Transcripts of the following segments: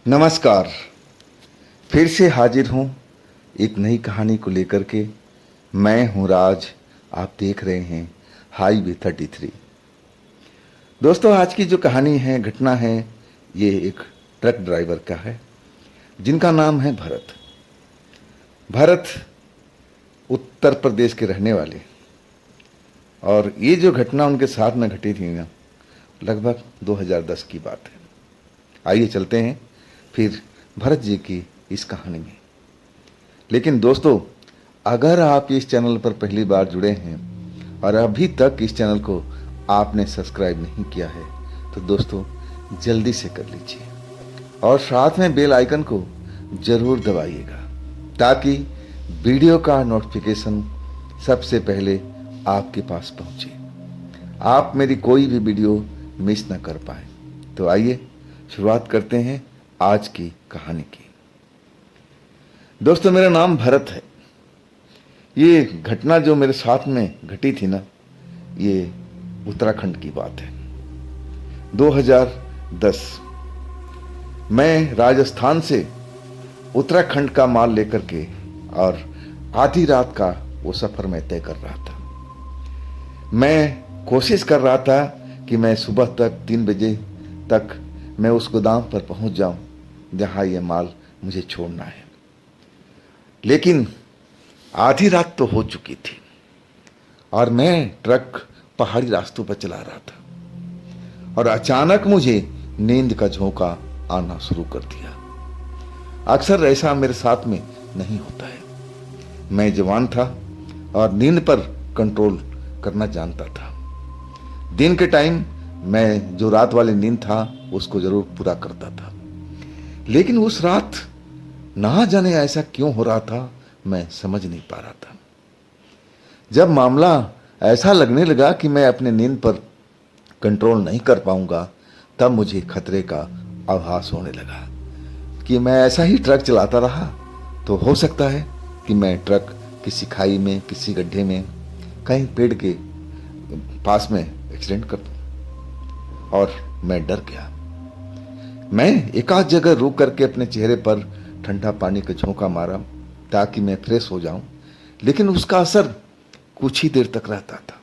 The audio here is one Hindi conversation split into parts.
नमस्कार। फिर से हाजिर हूँ एक नई कहानी को लेकर के। मैं हूँ राज। आप देख रहे हैं हाईवे 33। दोस्तों, आज की जो कहानी है, घटना है, ये एक ट्रक ड्राइवर का है जिनका नाम है भरत। भरत उत्तर प्रदेश के रहने वाले, और ये जो घटना उनके साथ में घटी थी ना, लगभग 2010 की बात है। आइए चलते हैं फिर भरत जी की इस कहानी में। लेकिन दोस्तों, अगर आप इस चैनल पर पहली बार जुड़े हैं और अभी तक इस चैनल को आपने सब्सक्राइब नहीं किया है तो दोस्तों जल्दी से कर लीजिए और साथ में बेल आइकन को जरूर दबाइएगा ताकि वीडियो का नोटिफिकेशन सबसे पहले आपके पास पहुंचे, आप मेरी कोई भी वीडियो मिस ना कर पाए। तो आइए शुरुआत करते हैं आज की कहानी की। दोस्तों, मेरा नाम भरत है। ये घटना जो मेरे साथ में घटी थी ना, ये उत्तराखंड की बात है। 2010 मैं राजस्थान से उत्तराखंड का माल लेकर के और आधी रात का वो सफर मैं तय कर रहा था। मैं कोशिश कर रहा था कि मैं सुबह तक 3 बजे तक मैं उस गोदाम पर पहुंच जाऊं जहां ये माल मुझे छोड़ना है। लेकिन आधी रात तो हो चुकी थी और मैं ट्रक पहाड़ी रास्तों पर चला रहा था और अचानक मुझे नींद का झोंका आना शुरू कर दिया। अक्सर ऐसा मेरे साथ में नहीं होता है। मैं जवान था और नींद पर कंट्रोल करना जानता था। दिन के टाइम मैं जो रात वाली नींद था उसको जरूर पूरा करता था, लेकिन उस रात ना जाने ऐसा क्यों हो रहा था, मैं समझ नहीं पा रहा था। जब मामला ऐसा लगने लगा कि मैं अपने नींद पर कंट्रोल नहीं कर पाऊंगा, तब मुझे खतरे का आभास होने लगा कि मैं ऐसा ही ट्रक चलाता रहा तो हो सकता है कि मैं ट्रक किसी खाई में, किसी गड्ढे में, कहीं पेड़ के पास में एक्सीडेंट कर दूं। और मैं डर गया। मैं एक आध जगह रुक करके अपने चेहरे पर ठंडा पानी का झोंका मारा ताकि मैं फ्रेश हो जाऊं, लेकिन उसका असर कुछ ही देर तक रहता था।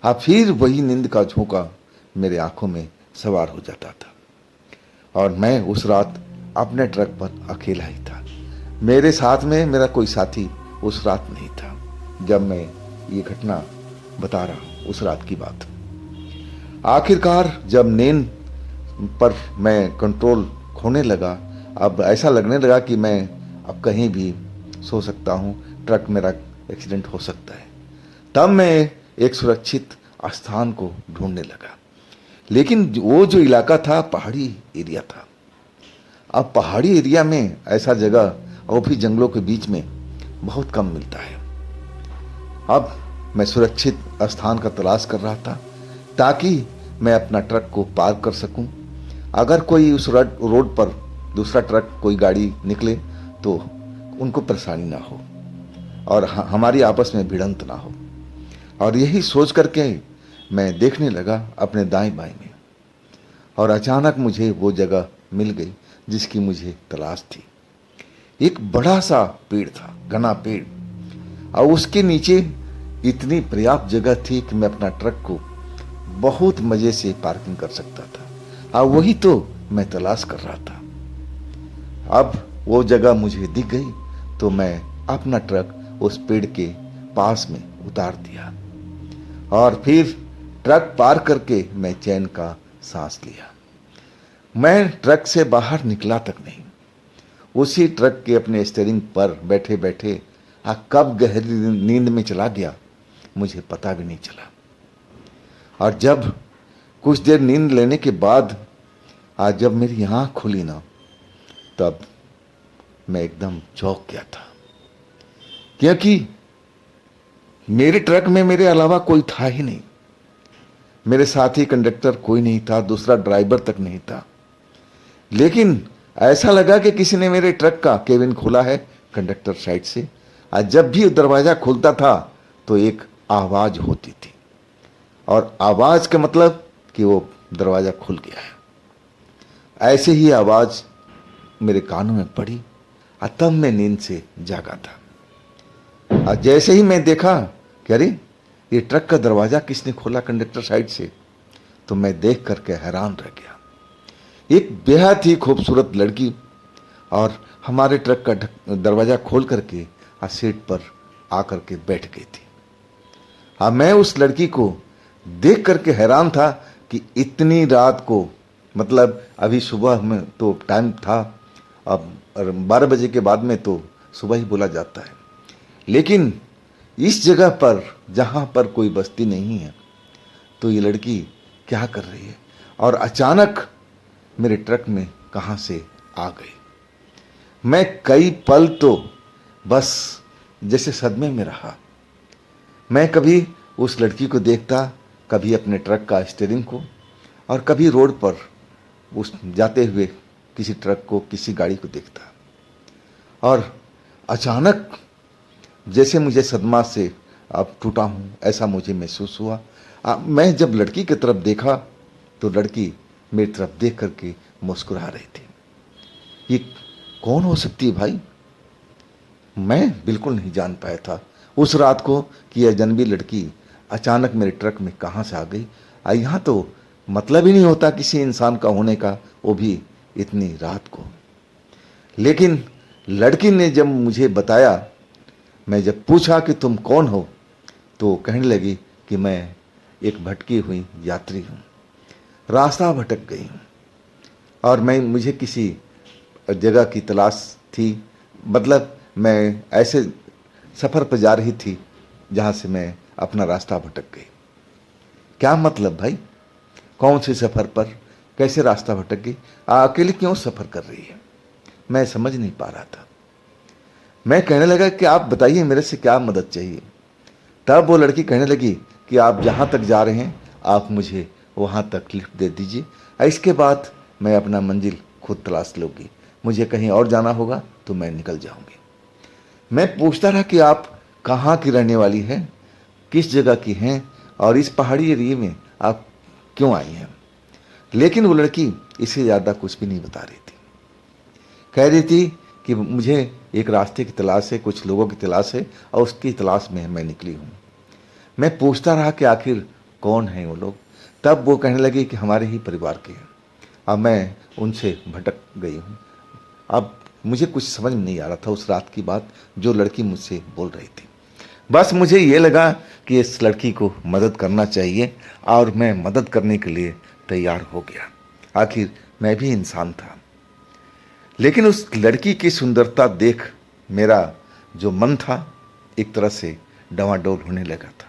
अब फिर वही नींद का झोंका मेरे आंखों में सवार हो जाता था और मैं उस रात अपने ट्रक पर अकेला ही था। मेरे साथ में मेरा कोई साथी उस रात नहीं था जब मैं ये घटना बता रहा हूं, उस रात की बात। आखिरकार जब नींद पर मैं कंट्रोल खोने लगा, अब ऐसा लगने लगा कि मैं अब कहीं भी सो सकता हूँ, ट्रक मेरा एक्सीडेंट हो सकता है, तब मैं एक सुरक्षित स्थान को ढूंढने लगा। लेकिन वो जो इलाका था पहाड़ी एरिया था। अब पहाड़ी एरिया में ऐसा जगह, वो भी जंगलों के बीच में, बहुत कम मिलता है। अब मैं सुरक्षित स्थान का तलाश कर रहा था ताकि मैं अपना ट्रक को पार्क कर सकूं। अगर कोई उस रोड पर दूसरा ट्रक, कोई गाड़ी निकले तो उनको परेशानी ना हो और हमारी आपस में भिड़ंत ना हो। और यही सोच करके मैं देखने लगा अपने दाएं बाएं में, और अचानक मुझे वो जगह मिल गई जिसकी मुझे तलाश थी। एक बड़ा सा पेड़ था, घना पेड़, और उसके नीचे इतनी पर्याप्त जगह थी कि मैं अपना ट्रक को बहुत मजे से पार्किंग कर सकता था। और वही तो मैं तलाश कर रहा था। अब वो जगह मुझे दिख गई तो मैं अपना ट्रक उस पेड़ के पास में उतार दिया और फिर ट्रक पार करके मैं चैन का सांस लिया। मैं ट्रक से बाहर निकला तक नहीं। उसी ट्रक के अपने स्टीयरिंग पर बैठे बैठे कब गहरी नींद में चला गया मुझे पता भी नहीं चला। और जब कुछ देर नींद लेने के बाद आज जब मेरी आँख खुली ना, तब मैं एकदम चौंक गया था, क्योंकि मेरे ट्रक में मेरे अलावा कोई था ही नहीं। मेरे साथी कंडक्टर कोई नहीं था, दूसरा ड्राइवर तक नहीं था। लेकिन ऐसा लगा कि किसी ने मेरे ट्रक का केबिन खोला है कंडक्टर साइड से। आज जब भी दरवाजा खुलता था तो एक आवाज होती थी, और आवाज का मतलब कि वो दरवाजा खुल गया है। ऐसे ही आवाज मेरे कानों में पड़ी और तब मैं नींद से जागा था। और जैसे ही मैं देखा कि अरे ये ट्रक का दरवाज़ा किसने खोला कंडक्टर साइड से, तो मैं देख करके हैरान रह गया। एक बेहद ही खूबसूरत लड़की और हमारे ट्रक का दरवाज़ा खोल करके सीट पर आकर के बैठ गई थी। हाँ, मैं उस लड़की को देख करके हैरान था कि इतनी रात को, मतलब अभी सुबह में तो टाइम था, अब 12 बजे के बाद में तो सुबह ही बोला जाता है, लेकिन इस जगह पर जहाँ पर कोई बस्ती नहीं है, तो ये लड़की क्या कर रही है और अचानक मेरे ट्रक में कहाँ से आ गई। मैं कई पल तो बस जैसे सदमे में रहा। मैं कभी उस लड़की को देखता, कभी अपने ट्रक का स्टीयरिंग को, और कभी रोड पर उस जाते हुए किसी ट्रक को, किसी गाड़ी को देखता, और अचानक जैसे मुझे सदमा से अब टूटा हूँ ऐसा मुझे महसूस हुआ। मैं जब लड़की की तरफ देखा तो लड़की मेरी तरफ देख करके मुस्कुरा रही थी। ये कौन हो सकती है भाई? मैं बिल्कुल नहीं जान पाया था उस रात को कि यह अजनबी लड़की अचानक मेरे ट्रक में कहाँ से आ गई। यहाँ तो मतलब ही नहीं होता किसी इंसान का होने का, वो भी इतनी रात को। लेकिन लड़की ने जब मुझे बताया, मैं जब पूछा कि तुम कौन हो, तो कहने लगी कि मैं एक भटकी हुई यात्री हूँ, रास्ता भटक गई हूँ और मुझे किसी जगह की तलाश थी। मतलब मैं ऐसे सफ़र पर जा रही थी जहाँ से मैं अपना रास्ता भटक गई। क्या मतलब भाई? कौन से सफ़र पर, कैसे रास्ता भटक गई? अकेले क्यों सफ़र कर रही है? मैं समझ नहीं पा रहा था। मैं कहने लगा कि आप बताइए मेरे से क्या मदद चाहिए। तब वो लड़की कहने लगी कि आप जहाँ तक जा रहे हैं आप मुझे वहाँ तक लिफ्ट दे दीजिए, इसके बाद मैं अपना मंजिल खुद तलाश लूँगी, मुझे कहीं और जाना होगा तो मैं निकल जाऊँगी। मैं पूछता रहा कि आप कहाँ की रहने वाली हैं, किस जगह की हैं और इस पहाड़ी एरिए में आप क्यों आई हैं। लेकिन वो लड़की इससे ज़्यादा कुछ भी नहीं बता रही थी। कह रही थी कि मुझे एक रास्ते की तलाश है, कुछ लोगों की तलाश है और उसकी तलाश में मैं निकली हूँ। मैं पूछता रहा कि आखिर कौन हैं वो लोग। तब वो कहने लगी कि हमारे ही परिवार के हैं। अब मैं उनसे भटक गई हूँ। अब मुझे कुछ समझ में नहीं आ रहा था उस रात की बात जो लड़की मुझसे बोल रही थी। बस मुझे ये लगा कि इस लड़की को मदद करना चाहिए और मैं मदद करने के लिए तैयार हो गया। आखिर मैं भी इंसान था। लेकिन उस लड़की की सुंदरता देख मेरा जो मन था एक तरह से डवाडोल होने लगा था।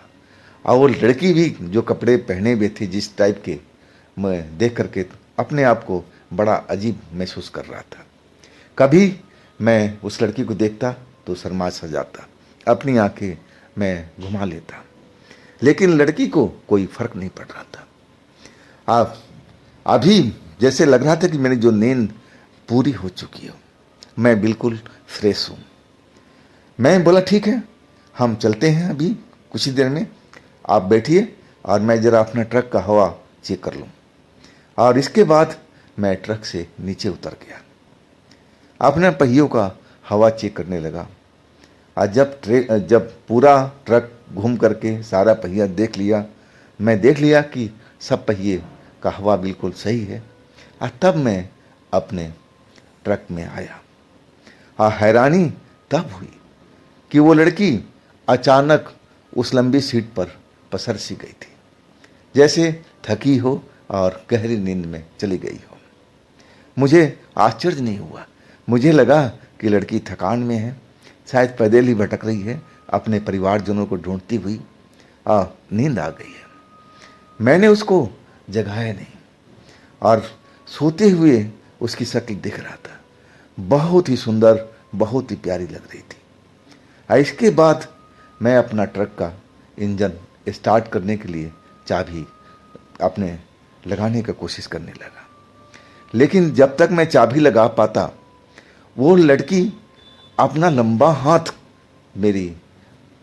और वो लड़की भी जो कपड़े पहने हुए थे जिस टाइप के, मैं देख करके अपने आप को बड़ा अजीब महसूस कर रहा था। कभी मैं उस लड़की को देखता तो शर्मा सा जाता, अपनी आंखें मैं घुमा लेता, लेकिन लड़की को कोई फर्क नहीं पड़ रहा था। अब अभी जैसे लग रहा था कि मेरी जो नींद पूरी हो चुकी हो, मैं बिल्कुल फ्रेश हूँ। मैं बोला ठीक है, हम चलते हैं अभी कुछ ही देर में, आप बैठिए और मैं ज़रा अपना ट्रक का हवा चेक कर लूँ। और इसके बाद मैं ट्रक से नीचे उतर गया, अपने पहियों का हवा चेक करने लगा। और जब पूरा ट्रक घूम करके सारा पहिया देख लिया, मैं देख लिया कि सब पहिए का हवा बिल्कुल सही है। और तब मैं अपने ट्रक में आया। और हैरानी तब हुई कि वो लड़की अचानक उस लंबी सीट पर पसर सी गई थी, जैसे थकी हो और गहरी नींद में चली गई हो। मुझे आश्चर्य नहीं हुआ, मुझे लगा कि लड़की थकान में है, शायद पैदल ही भटक रही है, अपने परिवारजनों को ढूंढती हुई नींद आ गई है। मैंने उसको जगाया नहीं और सोते हुए उसकी शक्ल दिख रहा था, बहुत ही सुंदर, बहुत ही प्यारी लग रही थी। इसके बाद मैं अपना ट्रक का इंजन स्टार्ट करने के लिए चाबी अपने लगाने का कोशिश करने लगा, लेकिन जब तक मैं चाबी लगा पाता वो लड़की अपना लंबा हाथ मेरी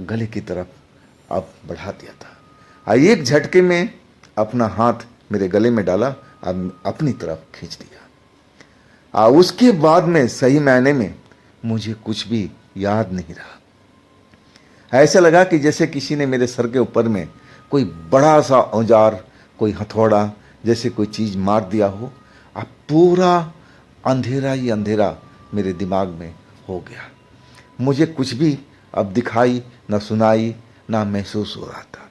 गले की तरफ अब बढ़ा दिया था। एक झटके में अपना हाथ मेरे गले में डाला, अब अपनी तरफ खींच दिया। उसके बाद में सही मायने में मुझे कुछ भी याद नहीं रहा। ऐसा लगा कि जैसे किसी ने मेरे सर के ऊपर में कोई बड़ा सा औजार, कोई हथौड़ा जैसे कोई चीज़ मार दिया हो। अब पूरा अंधेरा ही अंधेरा मेरे दिमाग में हो गया। मुझे कुछ भी अब दिखाई न सुनाई ना महसूस हो रहा था।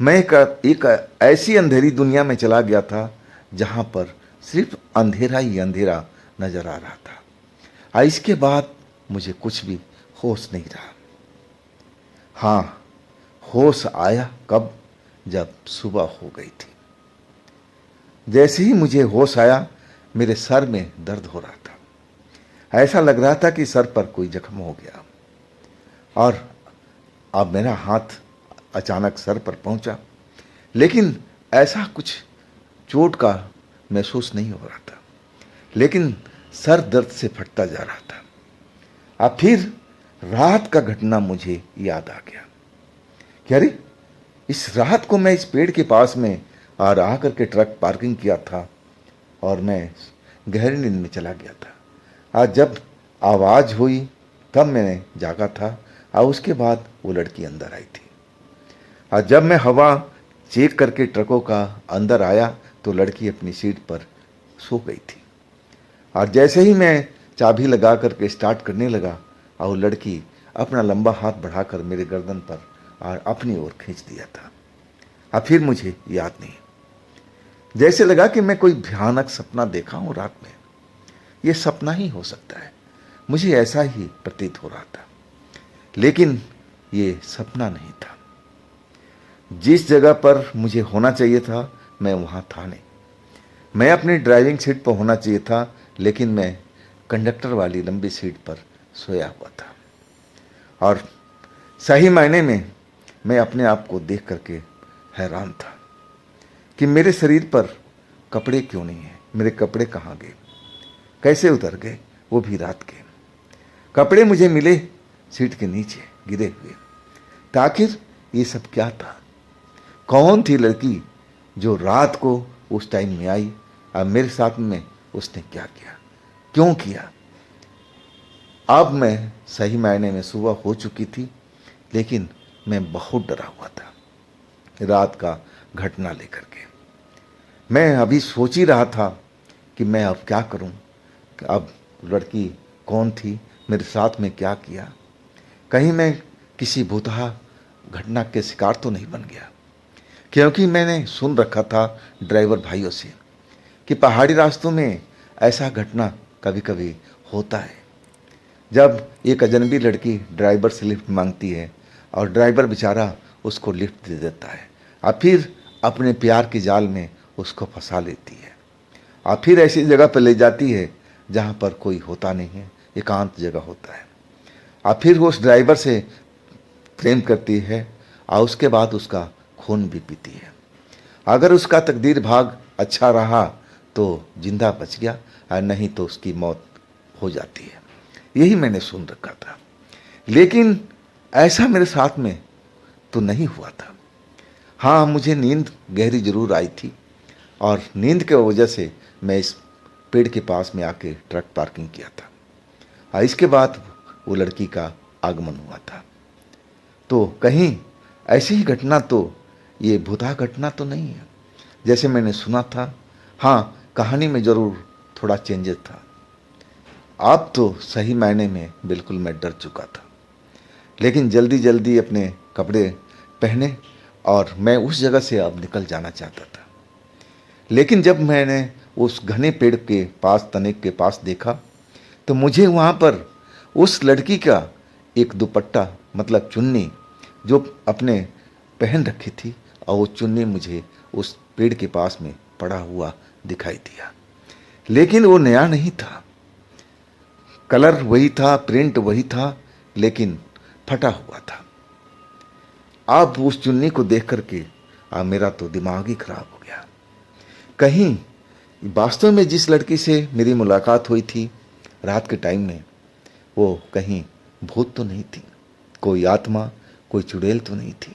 मैं एक ऐसी अंधेरी दुनिया में चला गया था जहाँ पर सिर्फ अंधेरा ही अंधेरा नजर आ रहा था। इसके बाद मुझे कुछ भी होश नहीं रहा। हाँ, होश आया कब? जब सुबह हो गई थी। जैसे ही मुझे होश आया, मेरे सर में दर्द हो रहा था। ऐसा लग रहा था कि सर पर कोई जख्म हो गया और अब मेरा हाथ अचानक सर पर पहुंचा, लेकिन ऐसा कुछ चोट का महसूस नहीं हो रहा था, लेकिन सर दर्द से फटता जा रहा था। अब फिर रात का घटना मुझे याद आ गया कि अरे, इस रात को मैं इस पेड़ के पास में और आकर के ट्रक पार्किंग किया था और मैं गहरी नींद में चला गया था। आज जब आवाज़ हुई तब मैंने जागा था और उसके बाद वो लड़की अंदर आई थी। और जब मैं हवा चेक करके ट्रकों का अंदर आया तो लड़की अपनी सीट पर सो गई थी। और जैसे ही मैं चाबी लगा करके स्टार्ट करने लगा और वो लड़की अपना लंबा हाथ बढ़ाकर मेरे गर्दन पर और अपनी ओर खींच दिया था। अब फिर मुझे याद नहीं, जैसे लगा कि मैं कोई भयानक सपना देखा हूँ रात में। ये सपना ही हो सकता है, मुझे ऐसा ही प्रतीत हो रहा था, लेकिन ये सपना नहीं था। जिस जगह पर मुझे होना चाहिए था मैं वहाँ था नहीं। मैं अपनी ड्राइविंग सीट पर होना चाहिए था, लेकिन मैं कंडक्टर वाली लंबी सीट पर सोया हुआ था। और सही मायने में मैं अपने आप को देख करके हैरान था कि मेरे शरीर पर कपड़े क्यों नहीं हैं। मेरे कपड़े कहाँ गए, कैसे उतर गए, वो भी रात के। कपड़े मुझे मिले सीट के नीचे गिरे हुए। तो आखिर ये सब क्या था? कौन थी लड़की जो रात को उस टाइम में आई और मेरे साथ में उसने क्या किया, क्यों किया? अब मैं सही मायने में सुबह हो चुकी थी, लेकिन मैं बहुत डरा हुआ था रात का घटना लेकर के। मैं अभी सोच ही रहा था कि मैं अब क्या करूं, कि अब लड़की कौन थी, मेरे साथ में क्या किया, कहीं मैं किसी भूतहा घटना के शिकार तो नहीं बन गया। क्योंकि मैंने सुन रखा था ड्राइवर भाइयों से कि पहाड़ी रास्तों में ऐसा घटना कभी कभी होता है। जब एक अजनबी लड़की ड्राइवर से लिफ्ट मांगती है और ड्राइवर बेचारा उसको लिफ्ट दे देता है और फिर अपने प्यार के जाल में उसको फंसा लेती है और फिर ऐसी जगह पर ले जाती है जहाँ पर कोई होता नहीं है, एकांत जगह होता है। और फिर वो उस ड्राइवर से प्रेम करती है और उसके बाद उसका खून भी पीती है। अगर उसका तकदीर भाग अच्छा रहा तो जिंदा बच गया और नहीं तो उसकी मौत हो जाती है। यही मैंने सुन रखा था, लेकिन ऐसा मेरे साथ में तो नहीं हुआ था। हाँ, मुझे नींद गहरी जरूर आई थी और नींद के वजह से मैं इस पेड़ के पास में आके ट्रक पार्किंग किया था और इसके बाद वो लड़की का आगमन हुआ था। तो कहीं ऐसी ही घटना, तो ये भूतहा घटना तो नहीं है जैसे मैंने सुना था। हाँ, कहानी में ज़रूर थोड़ा चेंजेस था। अब तो सही मायने में बिल्कुल मैं डर चुका था, लेकिन जल्दी जल्दी अपने कपड़े पहने और मैं उस जगह से अब निकल जाना चाहता था। लेकिन जब मैंने उस घने पेड़ के पास, तने के पास देखा तो मुझे वहाँ पर उस लड़की का एक दुपट्टा, मतलब चुन्नी, जो अपने पहन रखी थी, और वो चुन्नी मुझे उस पेड़ के पास में पड़ा हुआ दिखाई दिया। लेकिन वो नया नहीं था, कलर वही था, प्रिंट वही था, लेकिन फटा हुआ था। अब उस चुन्नी को देख करके मेरा तो दिमाग ही खराब हो गया। कहीं वास्तव में जिस लड़की से मेरी मुलाकात हुई थी रात के टाइम में, वो कहीं भूत तो नहीं थी, कोई आत्मा, कोई चुड़ैल तो नहीं थी।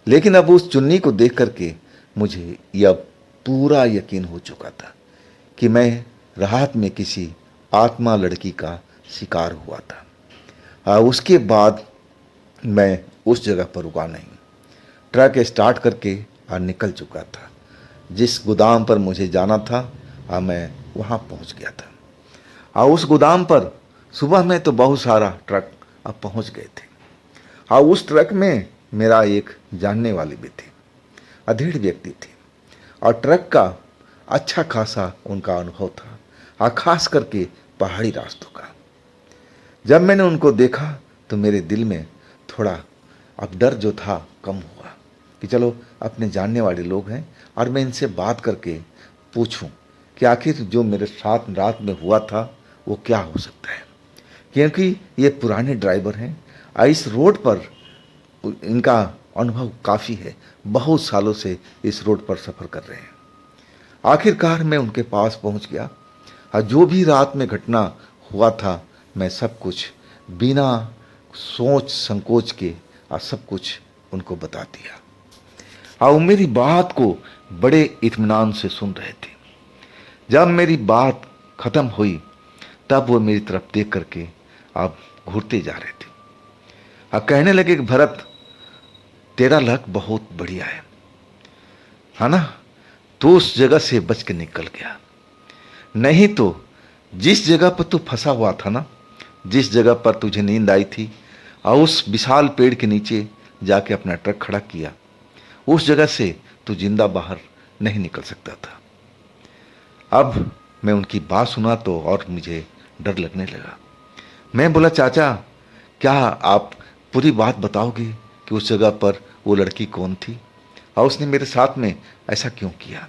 लेकिन अब उस चुन्नी को देख करके मुझे यह पूरा यकीन हो चुका था कि मैं रात में किसी आत्मा लड़की का शिकार हुआ था। उसके बाद मैं उस जगह पर रुका नहीं, ट्रक स्टार्ट करके निकल चुका था। जिस गोदाम पर मुझे जाना था मैं वहाँ पहुँच गया था। उस गोदाम पर सुबह में तो बहुत सारा ट्रक अब पहुँच गए थे। उस ट्रक में मेरा एक जानने वाले भी थे, अधेड़ व्यक्ति थे, और ट्रक का अच्छा खासा उनका अनुभव था, खास करके पहाड़ी रास्तों का। जब मैंने उनको देखा तो मेरे दिल में थोड़ा अब डर जो था कम हुआ कि चलो अपने जानने वाले लोग हैं और मैं इनसे बात करके पूछूं कि आखिर जो मेरे साथ रात में हुआ था वो क्या हो सकता है, क्योंकि ये पुराने ड्राइवर हैं। इस रोड पर इनका अनुभव काफ़ी है, बहुत सालों से इस रोड पर सफ़र कर रहे हैं। आखिरकार मैं उनके पास पहुंच गया और जो भी रात में घटना हुआ था मैं सब कुछ बिना सोच संकोच के सब कुछ उनको बता दिया। और मेरी बात को बड़े इत्मीनान से सुन रहे थे। जब मेरी बात खत्म हुई तब वो मेरी तरफ देख करके अब घूरते जा रहे थे और कहने लगे कि भरत, तेरा लक बहुत बढ़िया है ना, तो उस जगह से बच के निकल गया। नहीं तो जिस जगह पर तू फंसा हुआ था ना, जिस जगह पर तुझे नींद आई थी और उस विशाल पेड़ के नीचे जाके अपना ट्रक खड़ा किया, उस जगह से तू जिंदा बाहर नहीं निकल सकता था। अब मैं उनकी बात सुना तो और मुझे डर लगने लगा। मैं बोला, चाचा क्या आप पूरी बात बताओगे कि उस जगह पर वो लड़की कौन थी और उसने मेरे साथ में ऐसा क्यों किया?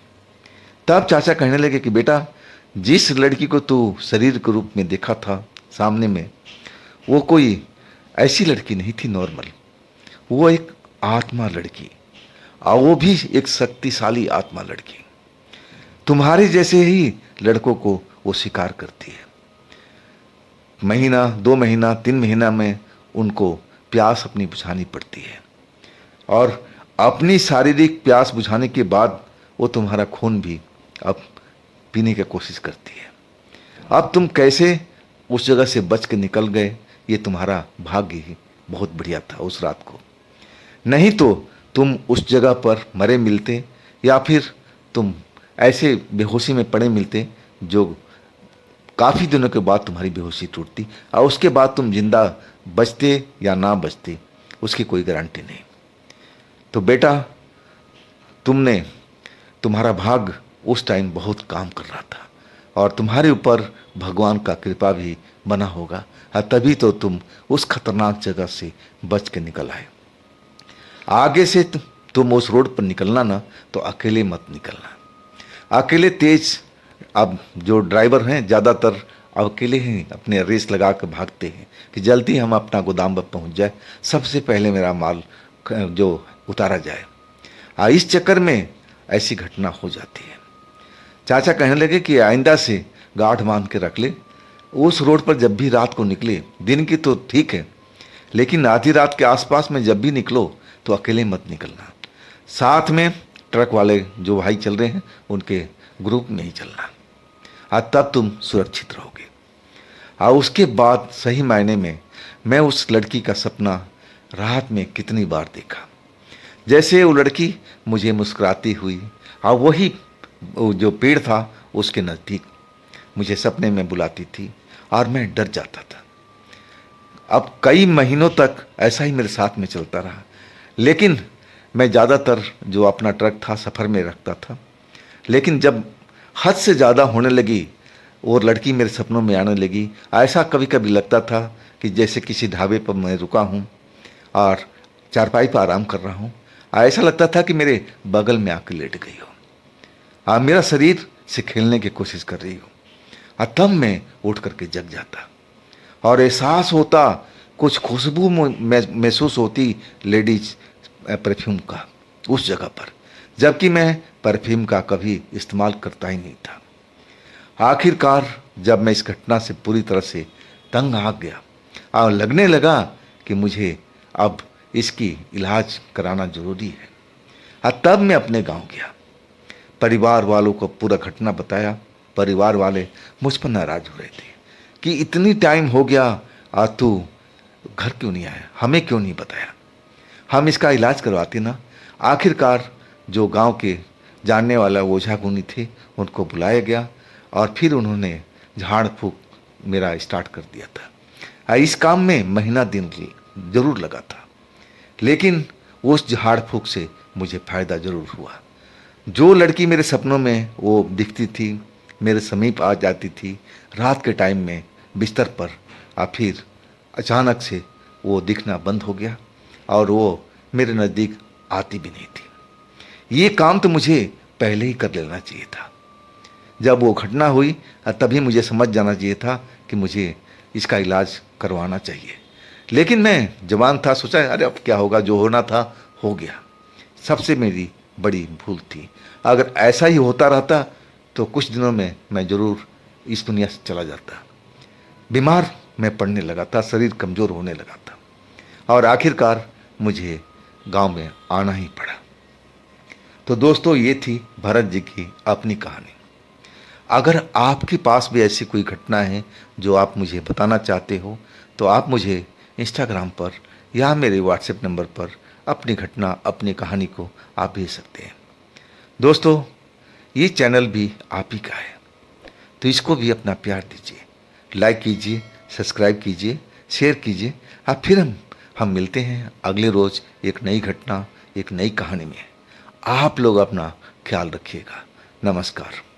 तब चाचा कहने लगे कि बेटा, जिस लड़की को तू शरीर के रूप में देखा था सामने में, वो कोई ऐसी लड़की नहीं थी नॉर्मल, वो एक आत्मा लड़की, और वो भी एक शक्तिशाली आत्मा लड़की। तुम्हारे जैसे ही लड़कों को वो शिकार करती है। महीना, 2 महीना, 3 महीना में उनको प्यास अपनी बुझानी पड़ती है, और अपनी शारीरिक प्यास बुझाने के बाद वो तुम्हारा खून भी अब पीने की कोशिश करती है। अब तुम कैसे उस जगह से बच के निकल गए, ये तुम्हारा भाग्य ही बहुत बढ़िया था उस रात को। नहीं तो तुम उस जगह पर मरे मिलते, या फिर तुम ऐसे बेहोशी में पड़े मिलते जो काफ़ी दिनों के बाद तुम्हारी बेहोशी टूटती, और उसके बाद तुम जिंदा बचते या ना बचते उसकी कोई गारंटी नहीं। तो बेटा, तुम्हारा भाग्य उस टाइम बहुत काम कर रहा था, और तुम्हारे ऊपर भगवान का कृपा भी बना होगा, तभी तो तुम उस खतरनाक जगह से बच के निकल आए। आगे से तुम उस रोड पर निकलना ना तो अकेले मत निकलना। अकेले तेज, अब जो ड्राइवर हैं ज़्यादातर अकेले ही अपने रेस लगा कर भागते हैं कि जल्दी हम अपना गोदाम पर पहुंच जाए, सबसे पहले मेरा माल जो उतारा जाए। इस चक्कर में ऐसी घटना हो जाती है। चाचा कहने लगे कि आइंदा से गांठ बांध के रख ले, उस रोड पर जब भी रात को निकले, दिन की तो ठीक है लेकिन आधी रात के आसपास में जब भी निकलो तो अकेले मत निकलना, साथ में ट्रक वाले जो भाई चल रहे हैं उनके ग्रुप में ही चलना, तब तुम सुरक्षित रहोगे। उसके बाद सही मायने में मैं उस लड़की का सपना रात में कितनी बार देखा। जैसे वो लड़की मुझे मुस्कुराती हुई और वही जो पेड़ था उसके नज़दीक मुझे सपने में बुलाती थी, और मैं डर जाता था। अब कई महीनों तक ऐसा ही मेरे साथ में चलता रहा, लेकिन मैं ज़्यादातर जो अपना ट्रक था सफ़र में रखता था। लेकिन जब हद से ज़्यादा होने लगी और लड़की मेरे सपनों में आने लगी, ऐसा कभी कभी लगता था कि जैसे किसी ढाबे पर मैं रुका हूँ और चारपाई पर आराम कर रहा हूँ। ऐसा लगता था कि मेरे बगल में आकर लेट गई हो, मेरा शरीर से खेलने की कोशिश कर रही हो। तब मैं उठ करके जग जाता और एहसास होता, कुछ खुशबू महसूस होती लेडीज परफ्यूम का उस जगह पर, जबकि मैं परफ्यूम का कभी इस्तेमाल करता ही नहीं था। आखिरकार जब मैं इस घटना से पूरी तरह से तंग आ गया और लगने लगा कि मुझे अब इसकी इलाज कराना जरूरी है, तब मैं अपने गांव गया, परिवार वालों को पूरा घटना बताया। परिवार वाले मुझ पर नाराज हो रहे थे कि इतनी टाइम हो गया आज तू घर क्यों नहीं आया, हमें क्यों नहीं बताया, हम इसका इलाज करवाते ना। आखिरकार जो गांव के जानने वाला ओझा गुनी थे उनको बुलाया गया और फिर उन्होंने झाड़ फूक मेरा स्टार्ट कर दिया था। इस काम में महीना दिन जरूर लगा था, लेकिन उस झाड़ फूक से मुझे फ़ायदा ज़रूर हुआ। जो लड़की मेरे सपनों में वो दिखती थी, मेरे समीप आ जाती थी रात के टाइम में बिस्तर पर, और फिर अचानक से वो दिखना बंद हो गया और वो मेरे नज़दीक आती भी नहीं थी। ये काम तो मुझे पहले ही कर लेना चाहिए था। जब वो घटना हुई तभी मुझे समझ जाना चाहिए था कि मुझे इसका इलाज करवाना चाहिए, लेकिन मैं जवान था, सोचा अरे अब क्या होगा, जो होना था हो गया। सबसे मेरी बड़ी भूल थी। अगर ऐसा ही होता रहता तो कुछ दिनों में मैं ज़रूर इस दुनिया से चला जाता। बीमार मैं पड़ने लगा था, शरीर कमज़ोर होने लगा था और आखिरकार मुझे गांव में आना ही पड़ा। तो दोस्तों, ये थी भरत जी की अपनी कहानी। अगर आपके पास भी ऐसी कोई घटना है जो आप मुझे बताना चाहते हो तो आप मुझे इंस्टाग्राम पर या मेरे व्हाट्सएप नंबर पर अपनी घटना, अपनी कहानी को आप भेज सकते हैं। दोस्तों, ये चैनल भी आप ही का है, तो इसको भी अपना प्यार दीजिए, लाइक कीजिए, सब्सक्राइब कीजिए, शेयर कीजिए। अब फिर हम मिलते हैं अगले रोज़ एक नई घटना, एक नई कहानी में। आप लोग अपना ख्याल रखिएगा। नमस्कार।